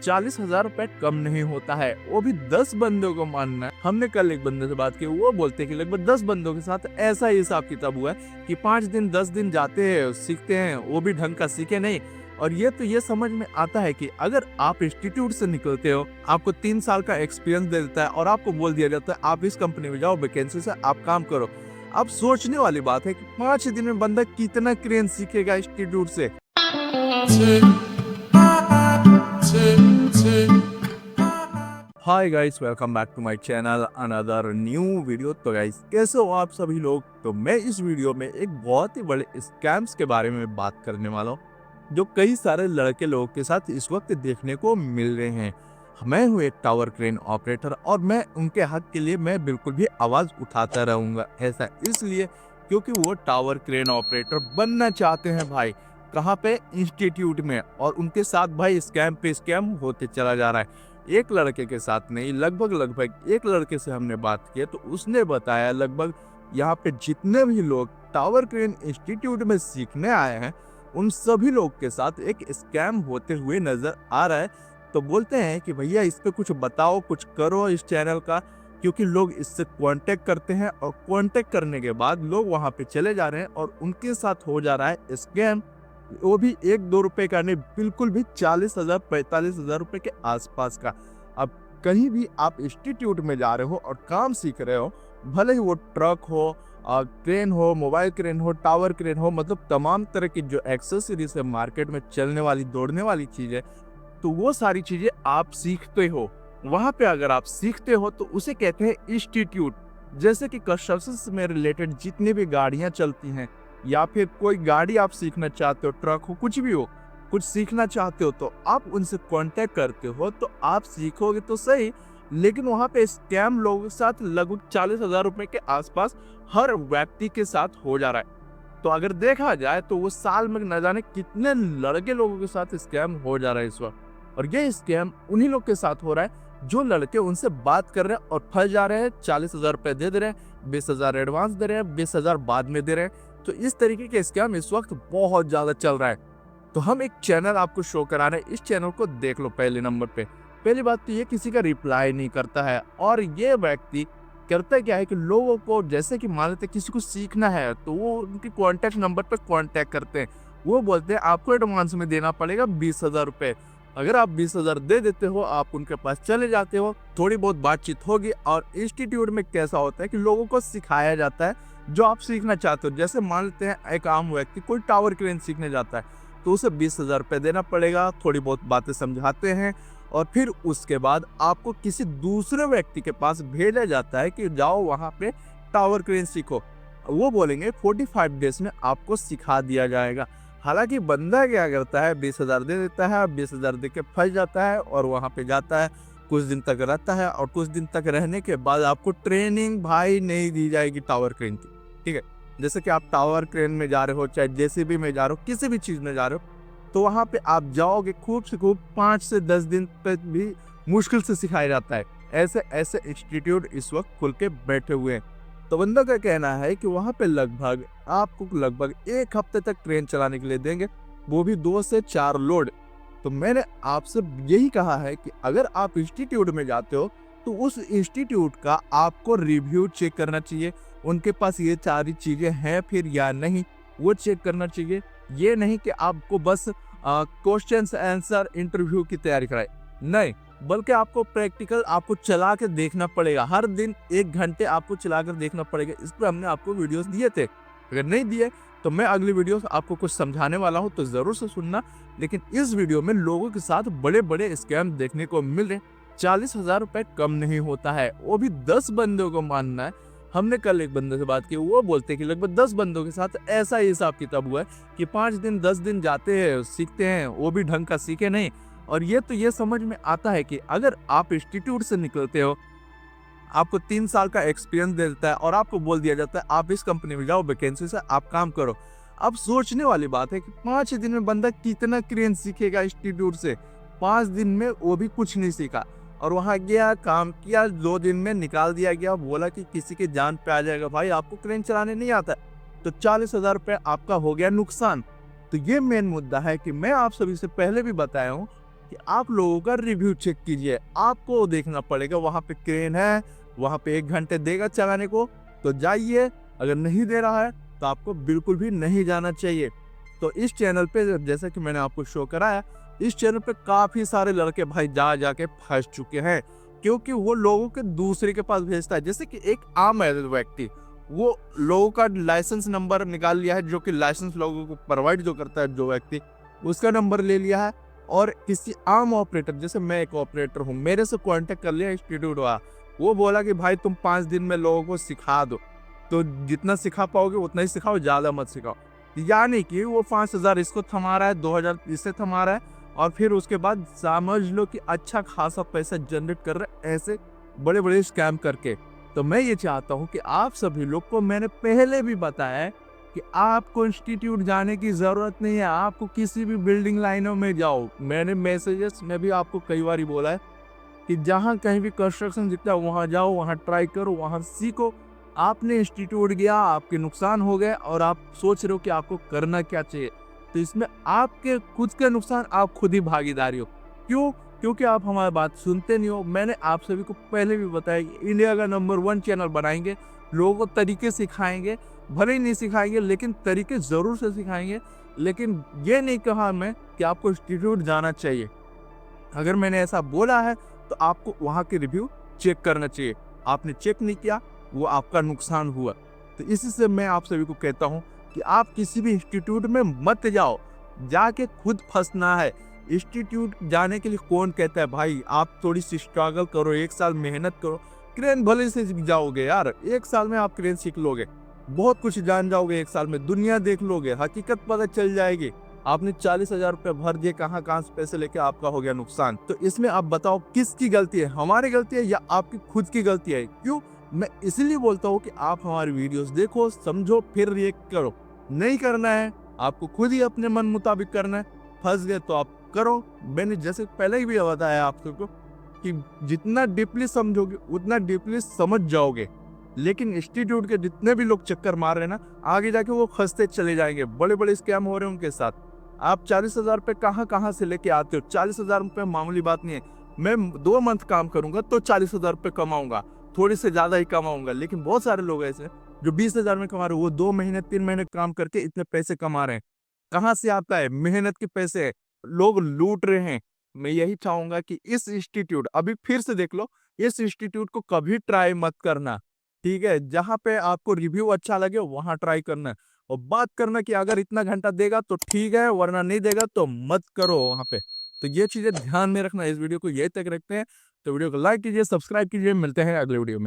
40,000 रुपए कम नहीं होता है, वो भी 10 बंदों को मानना है। हमने कल एक बंदे से बात की, वो बोलते हैं कि लगभग 10 बंदों के साथ ऐसा ही हिसाब किताब हुआ है कि 5 दिन 10 दिन जाते हैं, सीखते हैं, वो भी ढंग का सीखे नहीं। और ये समझ में आता है कि अगर आप इंस्टीट्यूट से निकलते हो, आपको 3 साल का एक्सपीरियंस दे देता है और आपको बोल दिया जाता है आप इस कंपनी में जाओ, वैकेंसी से आप काम करो। अब सोचने वाली बात है कि 5 दिन में बंदा कितना क्रेन सीखेगा इंस्टीट्यूट से। Hi guys, welcome back to my channel, another new video. तो गाइस, कैसे हो आप सभी लोग? तो मैं इस वीडियो में एक बहुत ही बड़े स्कैम्स के बारे में बात करने वाला हूँ, जो कई सारे लड़के लोगों के साथ इस वक्त देखने को मिल रहे हैं। मैं हूँ एक टावर क्रेन ऑपरेटर और मैं उनके हक के लिए मैं बिल्कुल भी आवाज उठाता रहूंगा। ऐसा इसलिए क्योंकि वो टावर क्रेन ऑपरेटर बनना चाहते हैं भाई। कहाँ पे? इंस्टीट्यूट में। और उनके साथ भाई स्कैम पे स्कैम होते चला जा रहा है। एक लड़के के साथ नहीं, लगभग एक लड़के से हमने बात की तो उसने बताया लगभग यहाँ पे जितने भी लोग टावर क्रेन इंस्टीट्यूट में सीखने आए हैं, उन सभी लोग के साथ एक स्कैम होते हुए नजर आ रहा है। तो बोलते हैं कि भैया इस पे कुछ बताओ, कुछ करो इस चैनल का, क्योंकि लोग इससे कांटेक्ट करते हैं और कांटेक्ट करने के बाद लोग वहां पे चले जा रहे हैं और उनके साथ हो जा रहा है स्कैम। वो भी 1-2 रुपए का नहीं, बिल्कुल भी 40,000 45,000 रुपए के आसपास का। अब कहीं भी आप इंस्टीट्यूट में जा रहे हो और काम सीख रहे हो, भले ही वो ट्रक हो, क्रेन हो, मोबाइल क्रेन हो, टावर क्रेन हो, मतलब तमाम तरह की जो एक्सेसरीज है मार्केट में चलने वाली, दौड़ने वाली चीजें, तो वो सारी चीजें आप सीखते हो। वहां पे अगर आप सीखते हो तो उसे कहते हैं इंस्टीट्यूट। जैसे कि कंस्ट्रक्शन में रिलेटेड जितनी भी गाड़ियां चलती हैं, या फिर कोई गाड़ी आप सीखना चाहते हो, ट्रक हो, कुछ भी हो, कुछ सीखना चाहते हो, तो आप उनसे कांटेक्ट करते हो तो आप सीखोगे तो सही। लेकिन वहां पे स्कैम लोगों के साथ लगभग 40,000 रुपए के आसपास हर व्यक्ति के साथ हो जा रहा है। तो अगर देखा जाए तो वो साल में न जाने कितने लड़के लोगों के साथ स्कैम हो जा रहा है इस वक्त। और ये स्कैम उन्हीं लोग के साथ हो रहा है जो लड़के उनसे बात कर रहे हैं और फंस जा रहे हैं। 40,000 रुपए दे रहे हैं, 20,000 एडवांस दे रहे हैं, 20,000 बाद में दे रहे हैं। तो इस तरीके के स्कैम इस वक्त बहुत ज्यादा चल रहा है। तो हम एक चैनल आपको शो करा रहे हैं, इस चैनल को देख लो। पहले नंबर पे पहली बात तो ये किसी का रिप्लाई नहीं करता है। और ये व्यक्ति करता क्या है कि लोगों को, जैसे कि मान लेते किसी को सीखना है तो वो उनके कॉन्टेक्ट नंबर पर कॉन्टेक्ट करते हैं। वो बोलते हैं आपको एडवांस में देना पड़ेगा 20,000 रुपए। अगर आप 20,000 दे देते हो, आप उनके पास चले जाते हो, थोड़ी बहुत बातचीत होगी। और इंस्टीट्यूट में कैसा होता है कि लोगों को सिखाया जाता है जो आप सीखना चाहते हो। जैसे मान लेते हैं एक आम व्यक्ति कोई टावर क्रेन सीखने जाता है तो उसे 20,000 रुपए देना पड़ेगा, थोड़ी बहुत बातें समझाते हैं और फिर उसके बाद आपको किसी दूसरे व्यक्ति के पास भेजा जाता है कि जाओ वहां पे टावर क्रेन सीखो। वो बोलेंगे 45 डेज में आपको सिखा दिया जाएगा। हालांकि बंदा क्या करता है, 20,000 दे देता है, 20,000 दे के फंस जाता है और वहां पे जाता है, कुछ दिन तक रहता है और कुछ दिन तक रहने के बाद आपको ट्रेनिंग भाई नहीं दी जाएगी टावर क्रेन की। ठीक है, जैसे कि आप टावर क्रेन में जा रहे हो, चाहे जेसीबी में जा रहे हो, किसी भी चीज में जा रहे हो, तो वहां पे आप जाओगे, खूब से खूब 5 से 10 दिन तक भी मुश्किल से सिखाया जाता है। ऐसे ऐसे इंस्टीट्यूट इस वक्त खुल के बैठे हुए हैं। तो बंदा का कहना है कि वहां पे आपको लगभग 1 हफ्ते तक ट्रेन चलाने के लिए देंगे, वो भी 2 से 4 लोड। तो मैंने आपसे यही कहा है कि अगर आप इंस्टीट्यूट में जाते हो तो उस इंस्टीट्यूट का आपको रिव्यू चेक करना चाहिए। उनके पास ये सारी चीजें हैं फिर या नहीं, वो चेक करना चाहिए। ये नहीं कि आपको बस क्वेश्चंस आंसर इंटरव्यू की तैयारी कराए, नहीं, बल्कि आपको प्रैक्टिकल आपको चला के देखना पड़ेगा। हर दिन 1 घंटे आपको चला कर देखना पड़ेगा। इस पर हमने आपको वीडियोस दिए थे, अगर नहीं दिए तो मैं अगली वीडियो आपको कुछ समझाने वाला हूं, तो जरूर से सुनना। लेकिन इस वीडियो में लोगों के साथ बड़े बड़े स्कैम देखने को मिल रहे। 40,000 रुपए कम नहीं होता है, वो भी 10 बंदों को मानना है। हमने कल एक बंदे से बात की, वो बोलते हैं कि लगभग 10 बंदों के साथ ऐसा ही हिसाब किताब हुआ है कि 5 दिन 10 दिन जाते हैं, सीखते हैं, वो भी ढंग का सीखे नहीं। और ये समझ में आता है कि अगर आप इंस्टीट्यूट से निकलते हो, आपको 3 साल का एक्सपीरियंस दे देता है और आपको बोल दिया जाता है आप इस कंपनी में जाओ, वैकेंसी से आप काम करो। अब सोचने वाली बात है कि 5 दिन में बंदा कितना क्रेन सीखेगा इंस्टीट्यूट से। 5 दिन में वो भी कुछ नहीं सीखा और वहां गया, काम किया, 2 दिन में निकाल दिया गया, बोला कि किसी के जान पे आ जाएगा, भाई आपको क्रेन चलाने नहीं आता। तो 40,000 रुपए आपका हो गया नुकसान। तो ये मेन मुद्दा है कि मैं आप सभी से पहले भी बताया हूँ, कि आप लोगों का रिव्यू चेक कीजिए। आपको देखना पड़ेगा वहाँ पे क्रेन है, वहाँ पे 1 घंटे देगा चलाने को, तो जाइए। अगर नहीं दे रहा है तो आपको बिल्कुल भी नहीं जाना चाहिए। तो इस चैनल पे जैसा कि मैंने आपको शो कराया, इस चैनल पे काफ़ी सारे लड़के भाई जा के फँस चुके हैं, क्योंकि वो लोगों के दूसरे के पास भेजता है। जैसे कि एक आम व्यक्ति, वो लोगों का लाइसेंस नंबर निकाल लिया है, जो कि लाइसेंस लोगों को प्रोवाइड जो करता है जो व्यक्ति, उसका नंबर ले लिया है, और किसी आम ऑपरेटर, जैसे मैं एक ऑपरेटर हूँ, मेरे से कांटेक्ट कर लिया इंस्टीट्यूट वाला। वो बोला कि भाई तुम 5 दिन में लोगों को सिखा दो, तो जितना सिखा पाओगे उतना ही सिखाओ, ज़्यादा मत सिखाओ। यानी कि वो 5,000 इसको थमा रहा है, 2,000 इसे थमा रहा है, और फिर उसके बाद समझ लो कि अच्छा खासा पैसा जनरेट कर रहे हैं ऐसे बड़े बड़े स्कैम करके। तो मैं ये चाहता हूँ कि आप सभी लोग को, मैंने पहले भी बताया है कि आपको इंस्टीट्यूट जाने की ज़रूरत नहीं है, आपको किसी भी बिल्डिंग लाइनों में जाओ। मैंने मैसेजेस में भी आपको कई बार बोला है कि जहाँ कहीं भी कंस्ट्रक्शन दिखता है वहाँ जाओ, वहाँ ट्राई करो, वहाँ सीखो। आपने इंस्टीट्यूट गया, आपके नुकसान हो गए, और आप सोच रहे हो कि आपको करना क्या चाहिए। तो इसमें आपके खुद के नुकसान, आप खुद ही भागीदारी हो। क्यों? क्योंकि आप हमारी बात सुनते नहीं हो। मैंने आप सभी को पहले भी बताया कि इंडिया का नंबर 1 चैनल बनाएंगे, लोगों को तरीके सिखाएंगे, भले ही नहीं सिखाएंगे लेकिन तरीके ज़रूर से सिखाएंगे। लेकिन ये नहीं कहा मैं कि आपको इंस्टीट्यूट जाना चाहिए। अगर मैंने ऐसा बोला है तो आपको वहाँ के रिव्यू चेक करना चाहिए। आपने चेक नहीं किया, वो आपका नुकसान हुआ। तो इसी से मैं आप सभी को कहता हूँ कि आप किसी भी इंस्टीट्यूट में मत जाओ, जाके खुद फंसना है। इंस्टीट्यूट जाने के लिए कौन कहता है भाई, आप थोड़ी सी स्ट्रगल करो, 1 साल मेहनत करो। क्रेन भले से सीख जाओगे यार, 1 साल में आप क्रेन सीख लोगे, बहुत कुछ जान जाओगे, 1 साल में दुनिया देख लोगे, हकीकत पता चल जाएगी। आपने 40,000 रुपये भर दिए, कहाँ कहाँ से पैसे लेके आपका हो गया नुकसान। तो इसमें आप बताओ किसकी गलती है, हमारी गलती है या आपकी खुद की गलती है? क्यों? मैं इसलिए बोलता हूँ कि आप हमारी वीडियोस देखो, समझो, फिर रिएक्ट करो। नहीं करना है, आपको खुद ही अपने मन मुताबिक करना है। फंस गए तो आप करो। मैंने जैसे पहले ही भी बताया आप सबको कि जितना डीपली समझोगे उतना डीपली समझ जाओगे। लेकिन इंस्टीट्यूट के जितने भी लोग चक्कर मार रहे हैं ना, आगे जाके वो फंसते चले जाएंगे, बड़े बड़े स्कैम हो रहे हैं उनके साथ। आप 40,000 रुपये कहाँ से लेके आते हो? 40,000 रुपये मामूली बात नहीं है। मैं 2 मंथ काम करूंगा तो 40,000 रुपये कमाऊंगा, थोड़ी से ज्यादा ही कमाऊंगा। लेकिन बहुत सारे लोग ऐसे जो 20,000 में कमा रहे हैं, वो 2 महीने 3 महीने काम करके इतने पैसे कमा रहे हैं। कहाँ से आता है? मेहनत के पैसे है, लोग लूट रहे हैं। मैं यही चाहूंगा कि इस इंस्टीट्यूट, अभी फिर से देख लो, इस इंस्टीट्यूट को कभी ट्राई मत करना। ठीक है, जहाँ पे आपको रिव्यू अच्छा लगे वहां ट्राई करना है, और बात करना कि अगर इतना घंटा देगा तो ठीक है, वरना नहीं देगा तो मत करो वहां पे। तो ये चीजें ध्यान में रखना। इस वीडियो को यही तक रखते हैं, तो वीडियो को लाइक कीजिए, सब्सक्राइब कीजिए, मिलते हैं अगले वीडियो में।